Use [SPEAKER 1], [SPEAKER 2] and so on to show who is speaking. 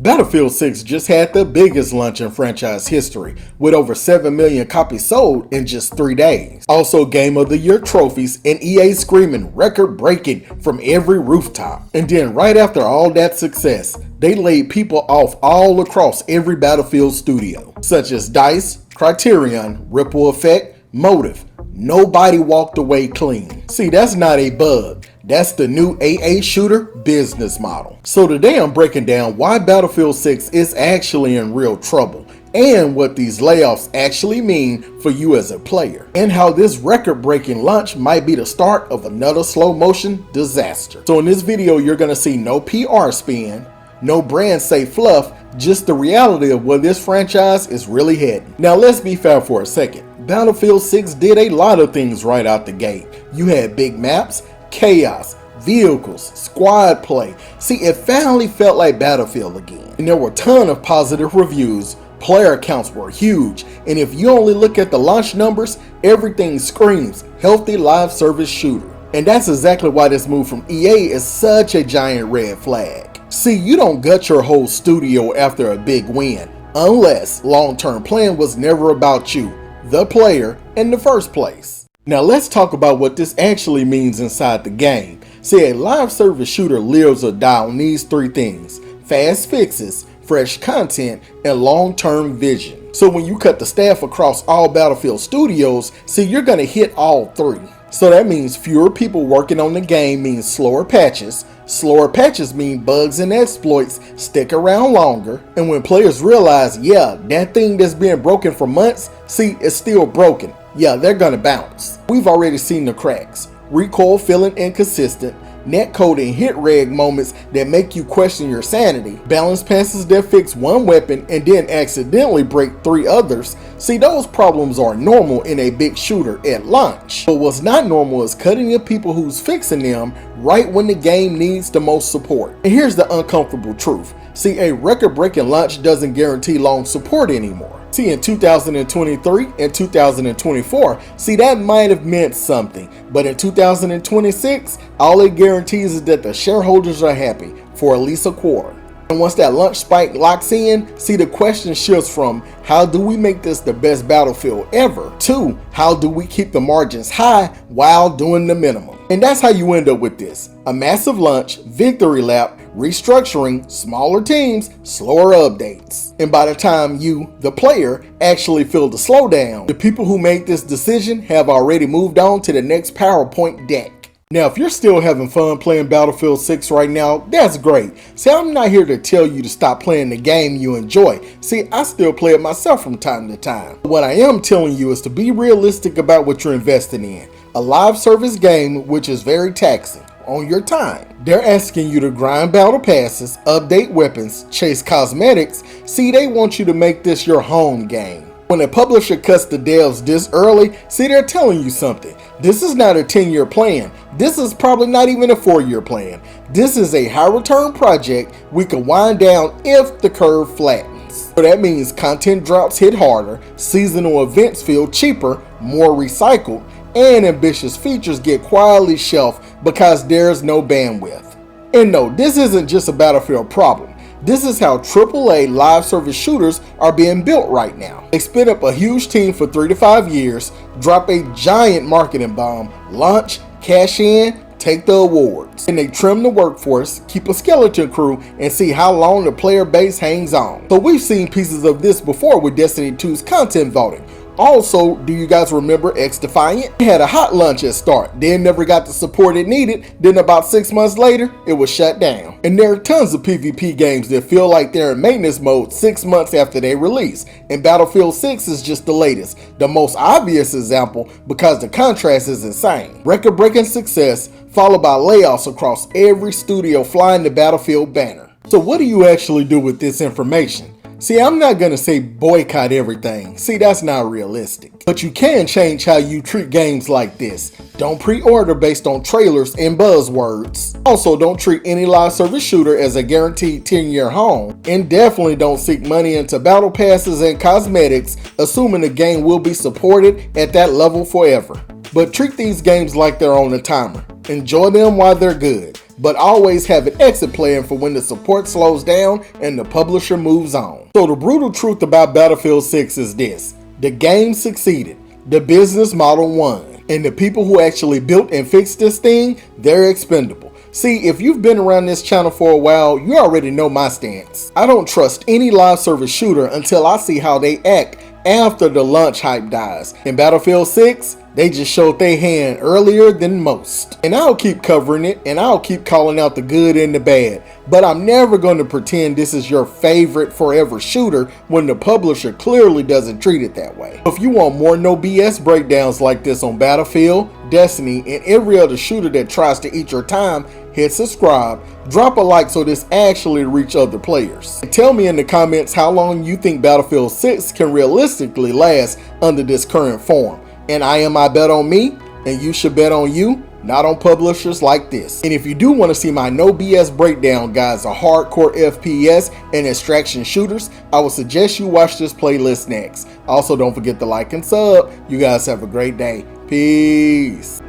[SPEAKER 1] Battlefield 6 just had the biggest launch in franchise history, with over 7 million copies sold in just 3 days. Also Game of the Year trophies and EA screaming record-breaking from every rooftop. And then right after all that success, they laid people off all across every Battlefield studio, such as DICE, Criterion, Ripple Effect, Motive. Nobody walked away clean. See, that's not a bug. That's the new AA shooter business model. So today I'm breaking down why Battlefield 6 is actually in real trouble, and what these layoffs actually mean for you as a player, and how this record-breaking launch might be the start of another slow-motion disaster. So in this video, you're gonna see no PR spin, no brand safe fluff, just the reality of where this franchise is really heading. Now let's be fair for a second. Battlefield 6 did a lot of things right out the gate. You had big maps, chaos, vehicles, squad play. See, it finally felt like Battlefield again. And there were a ton of positive reviews, player counts were huge, and if you only look at the launch numbers, everything screams healthy live service shooter. And that's exactly why this move from EA is such a giant red flag. See, you don't gut your whole studio after a big win, unless long-term plan was never about you, the player, in the first place. Now let's talk about what this actually means inside the game. See, a live service shooter lives or dies on these 3 things: fast fixes, fresh content, and long-term vision. So when you cut the staff across all Battlefield studios, see, you're gonna hit all 3. So that means fewer people working on the game means slower patches. Slower patches mean bugs and exploits stick around longer. And when players realize, yeah, that thing that's been broken for months, see, it's still broken, yeah, they're gonna bounce. We've already seen the cracks. Recoil feeling inconsistent, netcode and hit reg moments that make you question your sanity, balance passes that fix one weapon and then accidentally break 3 others. See, those problems are normal in a big shooter at launch. But what's not normal is cutting the people who's fixing them right when the game needs the most support. And here's the uncomfortable truth. See, a record-breaking launch doesn't guarantee long support anymore. See, in 2023 and 2024, see, that might have meant something, but in 2026, all it guarantees is that the shareholders are happy for at least a quarter. And once that launch spike locks in, see, the question shifts from how do we make this the best Battlefield ever to how do we keep the margins high while doing the minimum. And that's how you end up with this: a massive launch, victory lap, restructuring, smaller teams, slower updates. And by the time you, the player, actually feel the slowdown, the people who made this decision have already moved on to the next PowerPoint deck. Now, if you're still having fun playing Battlefield 6 right now, that's great. See, I'm not here to tell you to stop playing the game you enjoy. See, I still play it myself from time to time. What I am telling you is to be realistic about what you're investing in. A live service game, which is very taxing on your time. They're asking you to grind battle passes, update weapons, chase cosmetics. See, they want you to make this your home game. When a publisher cuts the devs this early, see, they're telling you something. This is not a 10-year plan. This is probably not even a 4-year plan. This is a high return project we can wind down if the curve flattens. So that means content drops hit harder, seasonal events feel cheaper, more recycled, and ambitious features get quietly shelved because there's no bandwidth. And no, this isn't just a Battlefield problem. This is how AAA live service shooters are being built right now. They spin up a huge team for 3 to 5 years, drop a giant marketing bomb, launch, cash in, take the awards. And they trim the workforce, keep a skeleton crew, and see how long the player base hangs on. So we've seen pieces of this before with Destiny 2's content voting. Also, do you guys remember X-Defiant? It had a hot launch at start, then never got the support it needed, then about 6 months later, it was shut down. And there are tons of PvP games that feel like they're in maintenance mode 6 months after they release, and Battlefield 6 is just the latest, the most obvious example because the contrast is insane. Record-breaking success, followed by layoffs across every studio flying the Battlefield banner. So what do you actually do with this information? See, I'm not gonna say boycott everything. See, that's not realistic. But you can change how you treat games like this. Don't pre-order based on trailers and buzzwords. Also, don't treat any live service shooter as a guaranteed 10-year home. And definitely don't seek money into battle passes and cosmetics, assuming the game will be supported at that level forever. But treat these games like they're on a timer. Enjoy them while they're good. but always have an exit plan for when the support slows down and the publisher moves on. So the brutal truth about Battlefield 6 is this: the game succeeded, the business model won, and the people who actually built and fixed this thing, they're expendable. See, if you've been around this channel for a while, you already know my stance. I don't trust any live service shooter until I see how they act after the launch hype dies. In Battlefield 6, they just showed their hand earlier than most. And I'll keep covering it, and I'll keep calling out the good and the bad, but I'm never going to pretend this is your favorite forever shooter when the publisher clearly doesn't treat it that way. If you want more no BS breakdowns like this on Battlefield, Destiny, and every other shooter that tries to eat your time, hit subscribe, drop a like so this actually reach other players. And tell me in the comments how long you think Battlefield 6 can realistically last under this current form. And I am Ibetonme, and you should bet on you, not on publishers like this. And if you do want to see my no BS breakdown guys of hardcore FPS and extraction shooters, I would suggest you watch this playlist next. Also, don't forget to like and sub. You guys have a great day. Peace.